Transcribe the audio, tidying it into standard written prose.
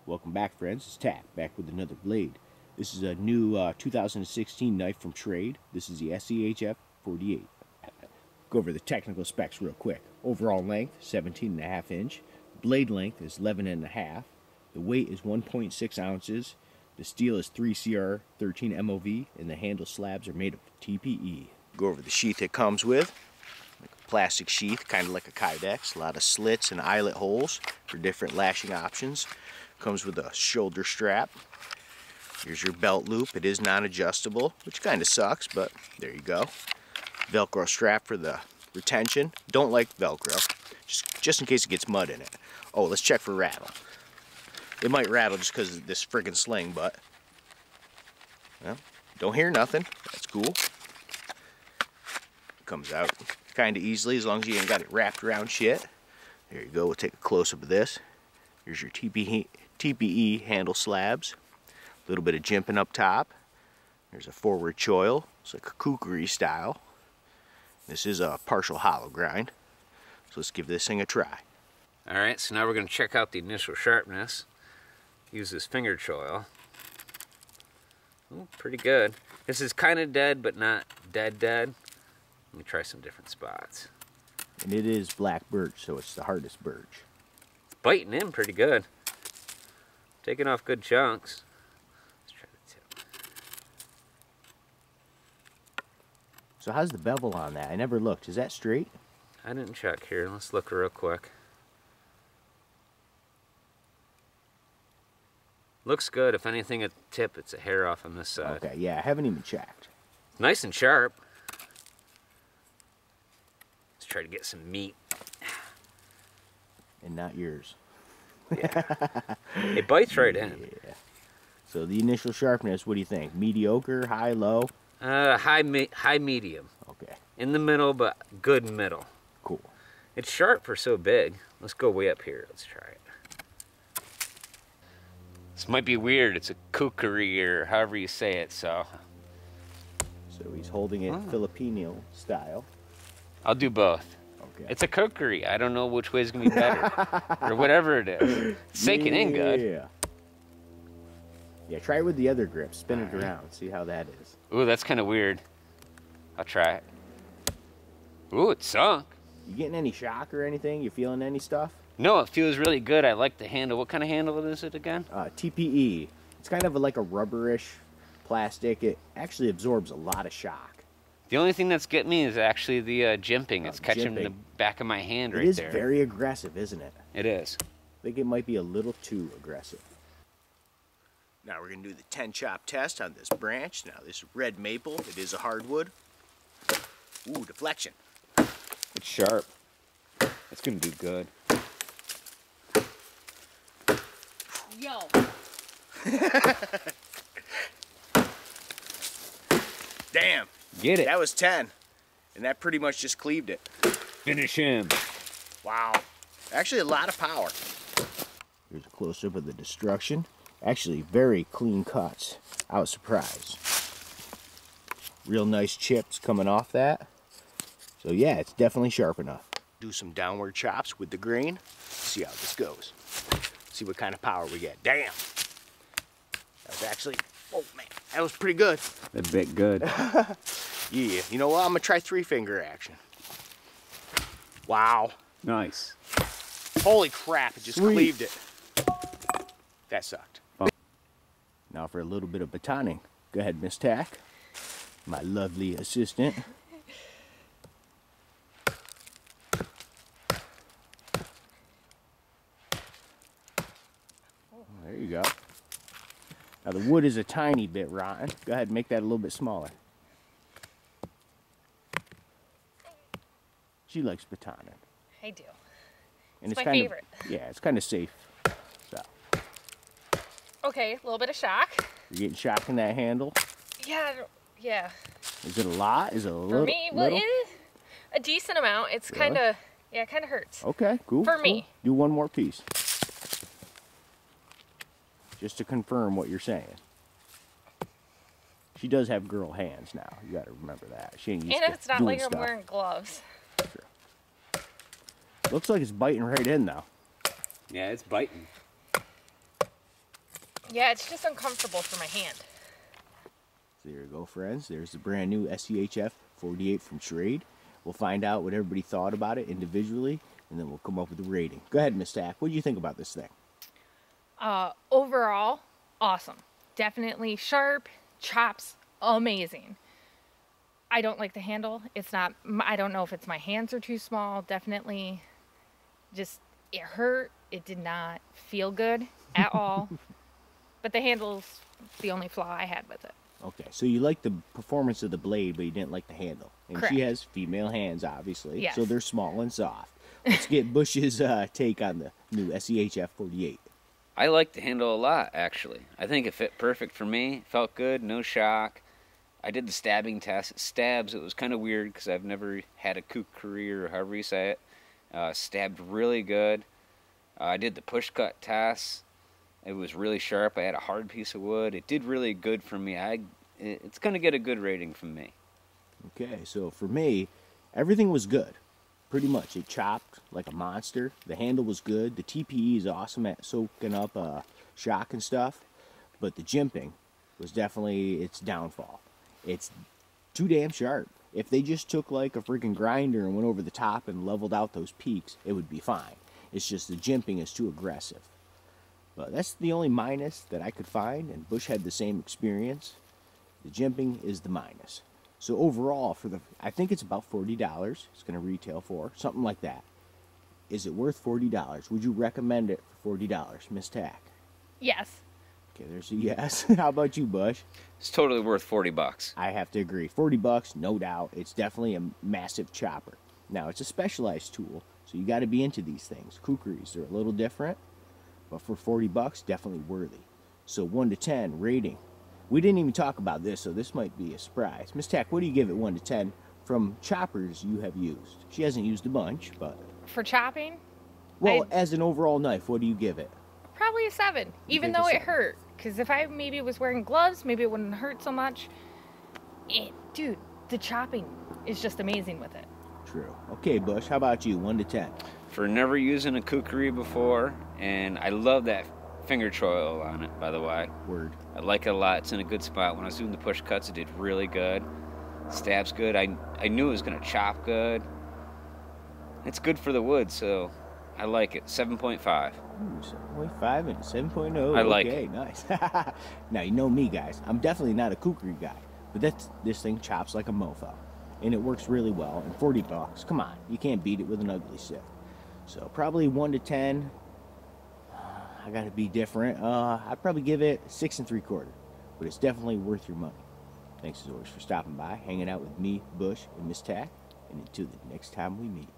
Welcome back, friends. It's Tack, back with another blade. This is a new 2016 knife from Schrade. This is the Schf 48. Go over the technical specs real quick. Overall length, 17.5 inch. Blade length is 11.5. The weight is 1.6 ounces. The steel is 3CR 13 MOV, and the handle slabs are made of TPE. Go over the sheath it comes with. Like a plastic sheath, kind of like a Kydex. A lot of slits and eyelet holes for different lashing options. Comes with a shoulder strap. Here's your belt loop. It is non-adjustable, which kind of sucks, but there you go. Velcro strap for the retention. Don't like Velcro, just in case it gets mud in it. Oh, let's check for rattle. It might rattle just because of this friggin' sling, but well, don't hear nothing. That's cool. Comes out kind of easily as long as you ain't got it wrapped around shit. There you go. We'll take a close-up of this. Here's your TPE handle slabs. A little bit of jimping up top. There's a forward choil. It's like a kukri style. This is a partial hollow grind. So let's give this thing a try. Alright, so now we're going to check out the initial sharpness. Use this finger choil. Ooh, pretty good. This is kind of dead, but not dead. Let me try some different spots. And it is black birch, so it's the hardest birch. It's biting in pretty good. Taking off good chunks. Let's try the tip. So how's the bevel on that? I never looked. Is that straight? I didn't check here. Let's look real quick. Looks good. If anything at the tip, it's a hair off on this side. Okay, yeah, I haven't even checked. Nice and sharp. Let's try to get some meat. And not yours. Yeah. It bites right in. Yeah. So the initial sharpness, what do you think? Mediocre, high, low? High medium. Okay. In the middle, but good middle. Cool. It's sharp for so big. Let's go way up here. Let's try it. This might be weird. It's a kukri or however you say it, so. So he's holding it Filipino style. I'll do both. Okay. It's a kukri. I don't know which way is going to be better. Or whatever it is. It's sinking in good. Yeah. Yeah, try it with the other grip. Spin it around. See how that is. Ooh, that's kind of weird. I'll try it. Ooh, it sunk. You getting any shock or anything? You feeling any stuff? No, it feels really good. I like the handle. What kind of handle is it again? TPE. It's kind of like a rubberish plastic. It actually absorbs a lot of shock. The only thing that's getting me is actually the jimping. It's catching in the back of my hand right there. It is very aggressive, isn't it? It is. I think it might be a little too aggressive. Now we're going to do the 10 chop test on this branch. Now this red maple, it is a hardwood. Ooh, deflection. It's sharp. It's going to do good. Yo. Damn. Get it. That was 10. And that pretty much just cleaved it. Finish him. Wow. Actually a lot of power. Here's a close-up of the destruction. Actually very clean cuts. I was surprised. Real nice chips coming off that. So yeah, it's definitely sharp enough. Do some downward chops with the grain. See how this goes. See what kind of power we get. Damn. That was actually, oh man, that was pretty good. A bit good. Yeah, you know what? I'm gonna try 3-finger action. Wow. Nice. Holy crap, it just cleaved it. That sucked. Now for a little bit of batoning. Go ahead, Miss Tack. My lovely assistant. There you go. Now the wood is a tiny bit rotten. Go ahead and make that a little bit smaller. She likes batoning. I do. And It's my kind favorite. Yeah, it's kind of safe. So Okay, a little bit of shock. you're getting shock in that handle. Yeah, yeah. Is it a lot? Is it a little? For me, well, it is a decent amount. It's kind of, yeah, it kind of hurts. Okay, cool. For cool. me. Do one more piece. Just to confirm what you're saying. She does have girl hands now. You got to remember that. She ain't used And to it's not doing like stuff. I'm wearing gloves. Sure. Looks like it's biting right in though. Yeah, it's biting. Yeah, it's just uncomfortable for my hand. So there you go, friends. There's the brand new SCHF 48 from Schrade. We'll find out what everybody thought about it individually, and then we'll come up with a rating. Go ahead, Miss Tack. What do you think about this thing? Overall, awesome. Definitely sharp, chops amazing. I don't like the handle. It's not, I don't know if it's my hands are too small. Definitely just, it hurt. It did not feel good at all. But the handle's the only flaw I had with it. Okay, so you like the performance of the blade, but you didn't like the handle. And Correct. she has female hands, obviously, Yes. so they're small and soft. Let's get Bush's take on the new SCHF 48. I like the handle a lot, actually. I think it fit perfect for me. Felt good, no shock. I did the stabbing test. It stabs. It was kind of weird because I've never had a kukri, or however you say it. Stabbed really good. I did the push cut test. It was really sharp. I had a hard piece of wood. It did really good for me. It's going to get a good rating from me. Okay, so for me, everything was good. Pretty much. It chopped like a monster. The handle was good. The TPE is awesome at soaking up shock and stuff. But the jimping was definitely its downfall. It's too damn sharp. If they just took like a freaking grinder and went over the top and leveled out those peaks, it would be fine. It's just the jimping is too aggressive. But that's the only minus that I could find, and Bush had the same experience. The jimping is the minus. So overall, I think it's about $40 it's going to retail for, something like that. Is it worth $40? Would you recommend it for $40, Miss Tack? Yes. Okay, there's a yes. How about you, Bush? It's totally worth $40. I have to agree. $40, no doubt. It's definitely a massive chopper. Now, it's a specialized tool, so you got to be into these things. Kukris, they're a little different, but for $40, definitely worthy. So 1 to 10 rating. We didn't even talk about this, so this might be a surprise. Miss Tack, what do you give it 1 to 10 from choppers you have used? She hasn't used a bunch, but... For chopping? Well, as an overall knife, what do you give it? Probably a 7, even think a though it 7? hurt. Because if I maybe was wearing gloves, maybe it wouldn't hurt so much. Dude, the chopping is just amazing with it. True. Okay, Bush, how about you? 1 to 10. For never using a kukri before, and I love that finger choil on it, by the way. Word. I like it a lot. It's in a good spot. When I was doing the push cuts, it did really good. Stabs good. I knew it was going to chop good. It's good for the wood, so I like it. 7.5. Ooh, 7.5 and 7.0. I like okay, it. Nice. Now, you know me, guys. I'm definitely not a kukri guy, but this thing chops like a mofo, and it works really well. And $40, come on, you can't beat it with an ugly sift. So probably 1 to 10. I gotta be different. I'd probably give it 6 3/4, but it's definitely worth your money. Thanks as always for stopping by, hanging out with me, Bush, and Miss Tack, and until the next time we meet.